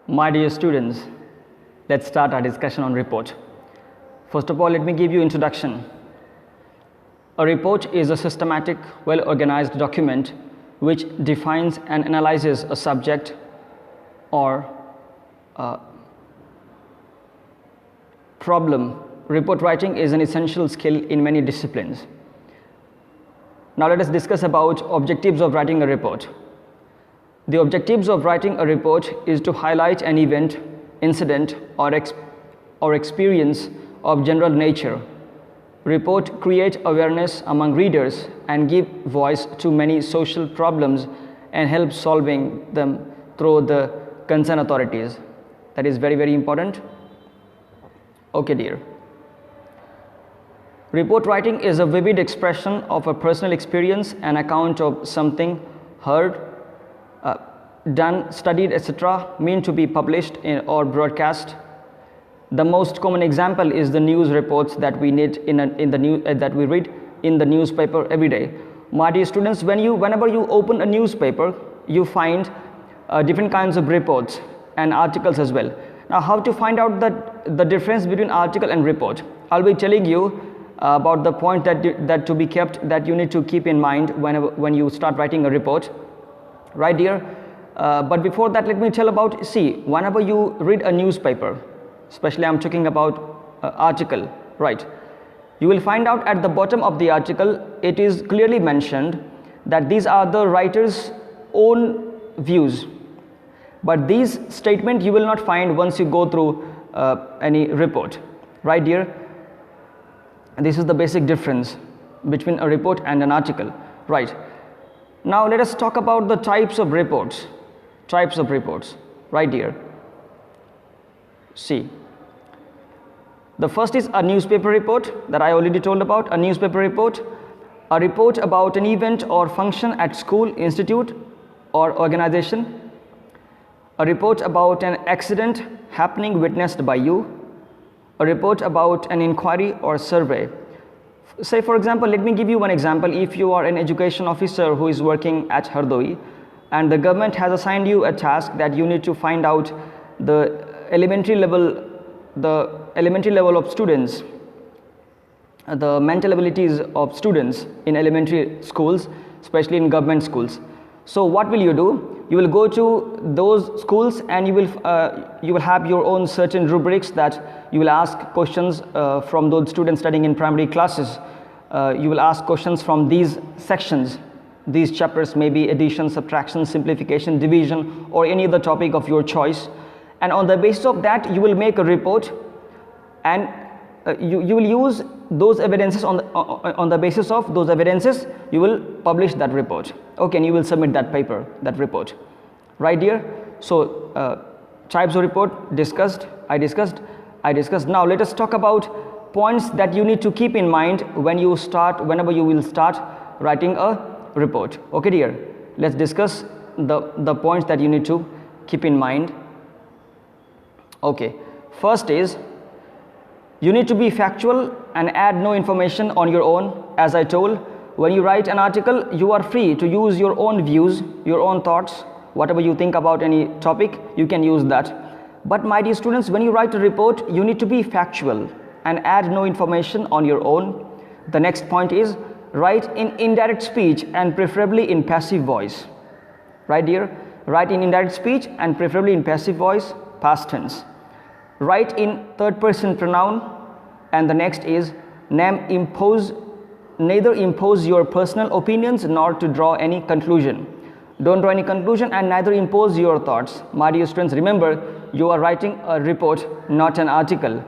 My dear students, let's start our discussion on report. First of all, let me give you introduction. A report is a systematic, well-organized document which defines and analyzes a subject or problem. Report writing is an essential skill in many disciplines. Now let us discuss about objectives of writing a report. The objectives of writing a report is to highlight an event, incident, or experience of general nature. Report create awareness among readers and give voice to many social problems and help solving them through the concerned authorities. That is very, very important. Okay, dear. Report writing is a vivid expression of a personal experience, an account of something heard, done, studied, etc., meant to be published or broadcast. The most common example is the news reports that we need that we read in the newspaper every day. My dear students, whenever you open a newspaper, you find different kinds of reports and articles as well. Now, how to find out the difference between article and report? I'll be telling you about the point that to be kept, that you need to keep in mind when you start writing a report, right, dear? But before that, let me tell about, whenever you read a newspaper, especially I'm talking about article, right, you will find out at the bottom of the article it is clearly mentioned that these are the writer's own views, but these statement you will not find once you go through any report, right, dear? This is the basic difference between a report and an article, right? Now let us talk about the types of reports, right, dear? See, the first is a newspaper report that I already told about. A newspaper report, a report about an event or function at school, institute, or organization. A report about an accident happening witnessed by you. A report about an inquiry or survey. Say, for example, let me give you one example. If you are an education officer who is working at Hardoi and the government has assigned you a task that you need to find out the elementary level of students, the mental abilities of students in elementary schools, especially in government schools. So what will you do? You will go to those schools and you will have your own certain rubrics that you will ask questions from those students studying in primary classes. You will ask questions from these sections. These chapters may be addition, subtraction, simplification, division, or any other topic of your choice. And on the basis of that, you will make a report, and you will use those evidences on the basis of those evidences. You will publish that report. Okay, and you will submit that paper, that report, right, dear? So types of report discussed. I discussed. Now let us talk about points that you need to keep in mind whenever you will start writing a report. Okay, dear, let's discuss the points that you need to keep in mind. Okay, first is you need to be factual and add no information on your own. As I told, when you write an article, you are free to use your own views, your own thoughts, whatever you think about any topic, you can use that. But my dear students, when you write a report, you need to be factual and add no information on your own. The next point is write in indirect speech and preferably in passive voice. Right, dear? Write in indirect speech and preferably in passive voice, past tense. Write in third person pronoun. And the next is neither impose your personal opinions nor to draw any conclusion. Don't draw any conclusion and neither impose your thoughts. My dear students, remember, you are writing a report, not an article.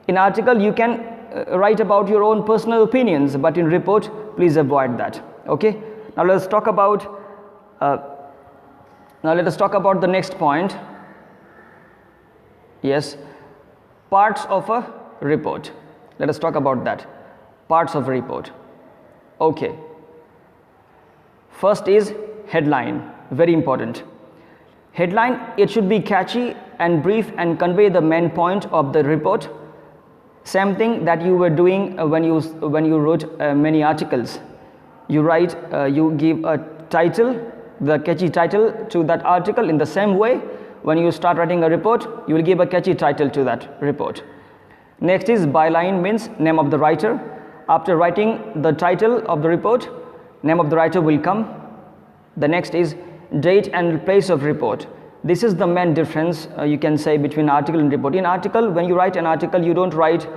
In article, you can write about your own personal opinions, but in report, please avoid that. Okay. Now let us talk about the next point. Yes, parts of a report. Let us talk about that. Parts of a report. Okay. First is headline. Very important. Headline, it should be catchy and brief and convey the main point of the report. Same thing that you were doing when you wrote many articles. You give a title, the catchy title to that article. In the same way, when you start writing a report, you will give a catchy title to that report. Next is byline, means name of the writer. After writing the title of the report, name of the writer will come. The next is date and place of report. This is the main difference you can say between article and report. In article, when you write an article, you don't write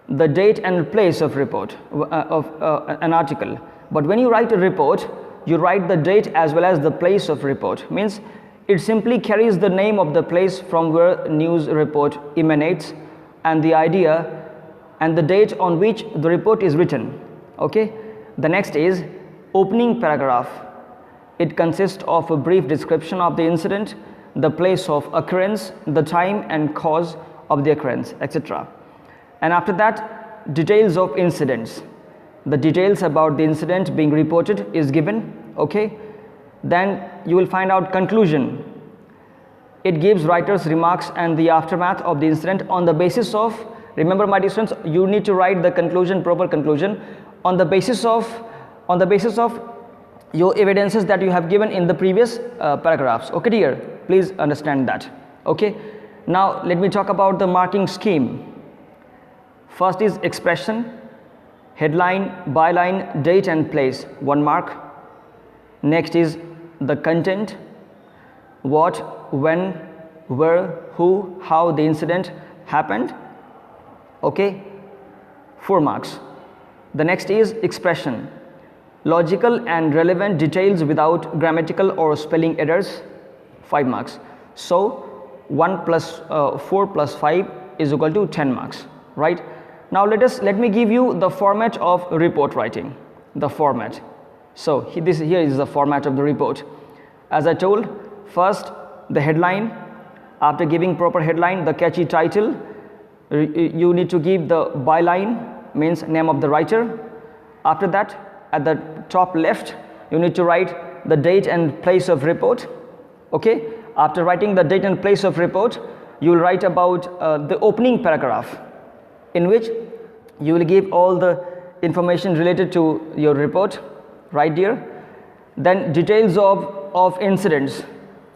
the date and place of report of an article. But when you write a report, you write the date as well as the place of report. Means it simply carries the name of the place from where news report emanates and the idea and the date on which the report is written. Okay. The next is opening paragraph. It consists of a brief description of the incident, the place of occurrence, the time and cause of the occurrence, etc. And after that, details of incidents. The details about the incident being reported is given. Okay. Then you will find out conclusion. It gives writer's remarks and the aftermath of the incident on the basis of, remember my dear students, you need to write the conclusion, proper conclusion, on the basis of your evidences that you have given in the previous paragraphs. Okay dear, please understand that. Okay. Now let me talk about the marking scheme. First is expression, headline, byline, date and place, 1 mark. Next is the content, what, when, where, who, how the incident happened. Okay, 4 marks. The next is expression, logical and relevant details without grammatical or spelling errors, 5 marks. So 1 plus 4 plus 5 is equal to 10 marks, right? Now let me give you the format of report writing, the format. So here is the format of the report. As I told, first the headline. After giving proper headline, the catchy title, you need to give the byline, means name of the writer. After that, at the top left, you need to write the date and place of report. Okay. After writing the date and place of report, you will write about the opening paragraph, in which you will give all the information related to your report, right dear? Then details of incidents.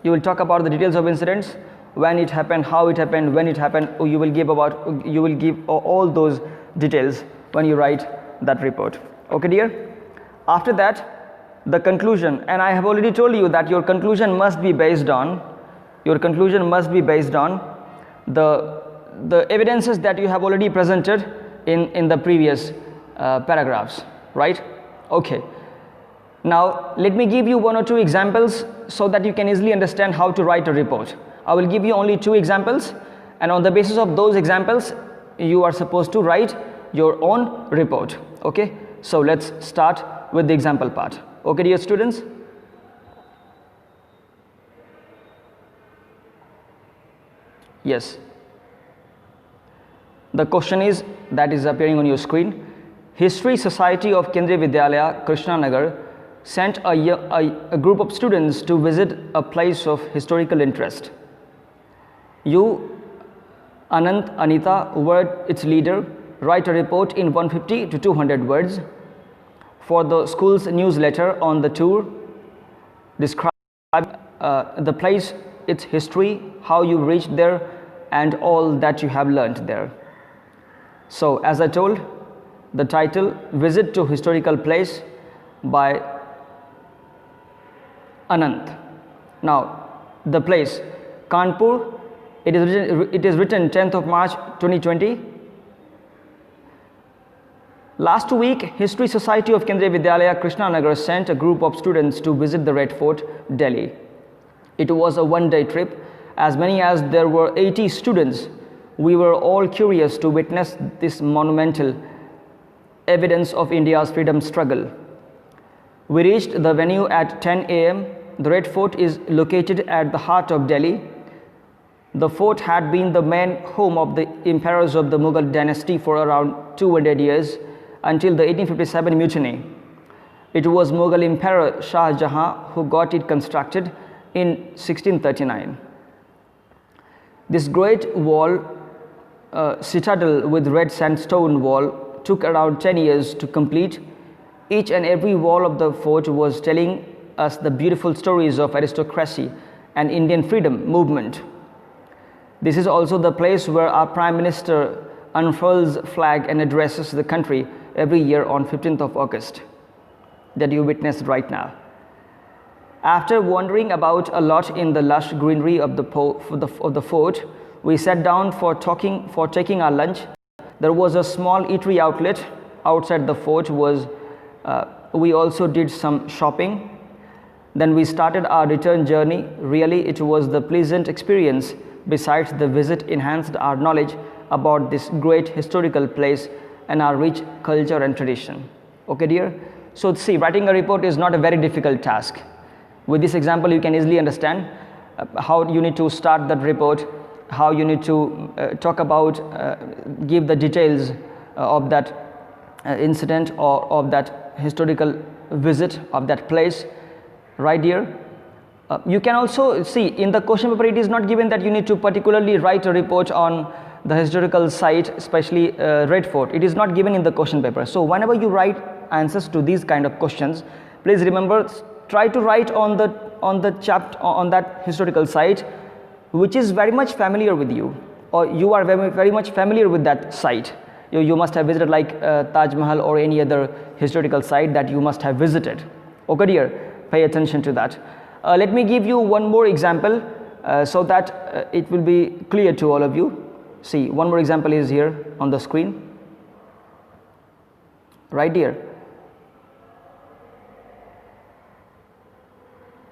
You will talk about the details of incidents, when it happened, how it happened, when it happened. You will give all those details when you write that report. Okay dear? After that, the conclusion, and I have already told you that your conclusion must be based on the evidences that you have already presented in the previous paragraphs, right? Okay. Now let me give you 1 or 2 examples so that you can easily understand how to write a report. I will give you only 2 examples, and on the basis of those examples you are supposed to write your own report. Okay. So let's start with the example part. Okay dear students? Yes. The question is, that is appearing on your screen. History Society of Kendriya Vidyalaya, Krishnanagar, sent a group of students to visit a place of historical interest. You, Anant, Anita, were its leader. Write a report in 150 to 200 words for the school's newsletter on the tour. Describe the place, its history, how you reached there, and all that you have learnt there. So as I told, the title, Visit to Historical Place by Anant. Now the place, Kanpur. It is written 10th of March 2020. Last week, History Society of Kendriya Vidyalaya, Krishnanagar, sent a group of students to visit the Red Fort, Delhi. It was a 1-day trip. As many as there were 80 students. We were all curious to witness this monumental evidence of India's freedom struggle. We reached the venue at 10 a.m. The Red Fort is located at the heart of Delhi. The fort had been the main home of the emperors of the Mughal dynasty for around 200 years until the 1857 mutiny. It was Mughal Emperor Shah Jahan who got it constructed in 1639. This great wall, citadel with red sandstone wall, took around 10 years to complete. Each and every wall of the fort was telling us the beautiful stories of aristocracy and Indian freedom movement. This is also the place where our Prime Minister unfurls flag and addresses the country every year on 15th of August that you witnessed right now. After wandering about a lot in the lush greenery of the fort, we sat down for taking our lunch. There was a small eatery outlet outside the fort. We also did some shopping. Then we started our return journey. Really, it was the pleasant experience. Besides, the visit enhanced our knowledge about this great historical place and our rich culture and tradition. Okay, dear? So see, writing a report is not a very difficult task. With this example, you can easily understand how you need to start that report, how you need to talk about, give the details of that incident or of that historical visit of that place, right here. You can also see in the question paper it is not given that you need to particularly write a report on the historical site, especially Red Fort. It is not given in the question paper. So whenever you write answers to these kind of questions, please remember, try to write on that historical site which is very much familiar with you, or you are very much familiar with that site. You must have visited, like Taj Mahal or any other historical site that you must have visited. Okay, dear, pay attention to that. Let me give you one more example so that it will be clear to all of you. See, one more example is here on the screen, right here.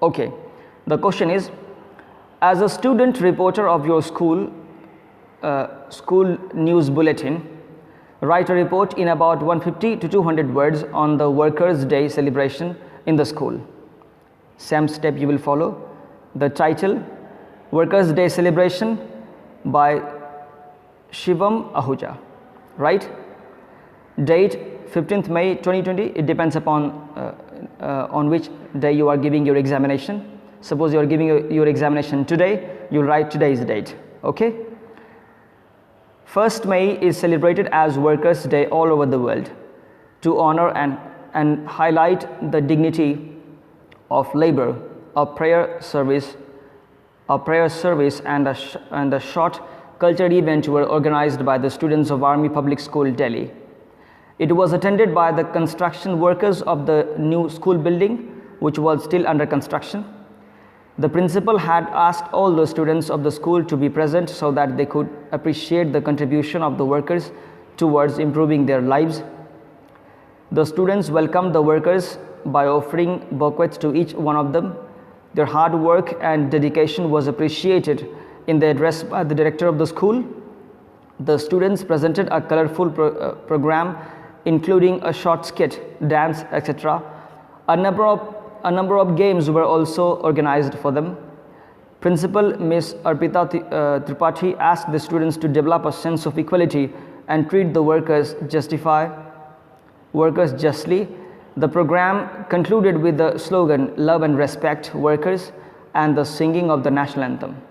Okay, the question is, as a student reporter of your school news bulletin, write a report in about 150 to 200 words on the Workers' Day celebration in the school. Same step you will follow. The title, Workers' Day Celebration by Shivam Ahuja, right? Date 15th May 2020. It depends upon on which day you are giving your examination. Suppose you are giving your examination today, you write today's date. Okay. 1st May is celebrated as Workers' Day all over the world to honor and highlight the dignity of labor. A prayer service and a short cultural event were organized by the students of Army Public School, Delhi. It was attended by the construction workers of the new school building, which was still under construction. The principal had asked all the students of the school to be present so that they could appreciate the contribution of the workers towards improving their lives. The students welcomed the workers by offering bouquets to each one of them. Their hard work and dedication was appreciated in the address by the director of the school. The students presented a colorful program including a short skit, dance, etc. A number of games were also organized for them. Principal Ms. Arpita Tripathi asked the students to develop a sense of equality and treat the workers justly. The program concluded with the slogan, "Love and respect workers," and the singing of the national anthem.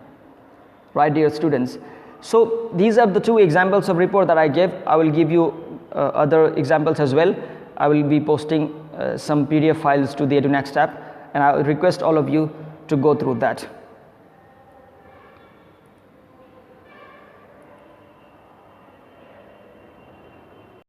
Right, dear students? So these are the two examples of report that I gave. I will give you other examples as well. I will be posting some PDF files to the EduNext app, and I request all of you to go through that.